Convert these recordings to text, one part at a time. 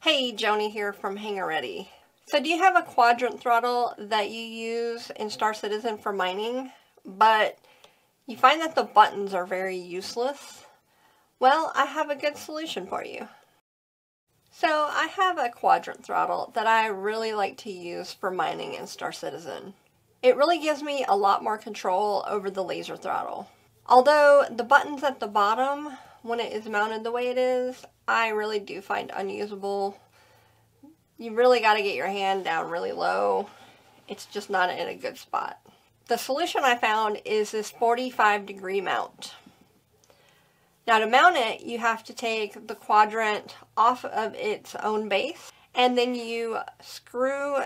Hey, Joni here from Hangar Ready. So do you have a quadrant throttle that you use in Star Citizen for mining, but you find that the buttons are very useless? Well, I have a good solution for you. So I have a quadrant throttle that I really like to use for mining in Star Citizen. It really gives me a lot more control over the laser throttle. Although the buttons at the bottom, when it is mounted the way it is, I really do find unusable. You really got to get your hand down really low. It's just not in a good spot. The solution I found is this 45-degree mount. Now to mount it, you have to take the quadrant off of its own base, and then you screw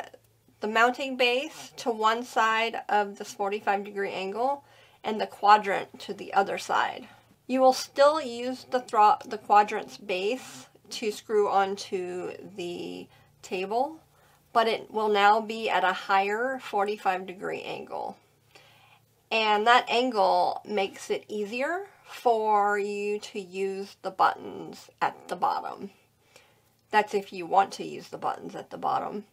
the mounting base to one side of this 45-degree angle and the quadrant to the other side. You will still use the quadrant's base to screw onto the table, but it will now be at a higher 45-degree angle. And that angle makes it easier for you to use the buttons at the bottom. That's if you want to use the buttons at the bottom.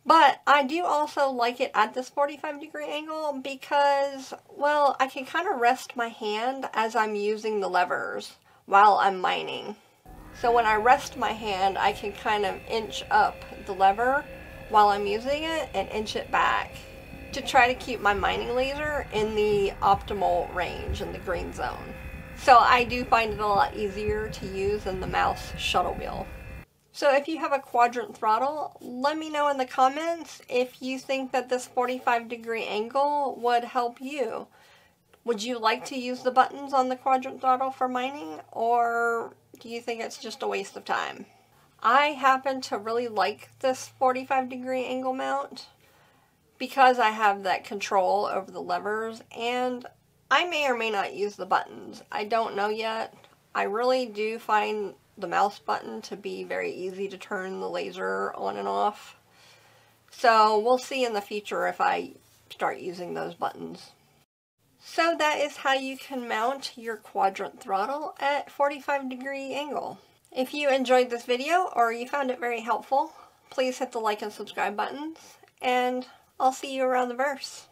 But I do also like it at this 45-degree angle because, well, I can kind of rest my hand as I'm using the levers while I'm mining. So when I rest my hand, I can kind of inch up the lever while I'm using it and inch it back to try to keep my mining laser in the optimal range in the green zone. So I do find it a lot easier to use than the mouse shuttle wheel. So if you have a quadrant throttle, let me know in the comments if you think that this 45-degree angle would help you. Would you like to use the buttons on the quadrant throttle for mining, or do you think it's just a waste of time? I happen to really like this 45-degree angle mount because I have that control over the levers, and I may or may not use the buttons. I don't know yet. I really do find the mouse button to be very easy to turn the laser on and off. So we'll see in the future if I start using those buttons. So that is how you can mount your quadrant throttle at 45-degree angle. If you enjoyed this video or you found it very helpful, please hit the like and subscribe buttons, and I'll see you around the verse.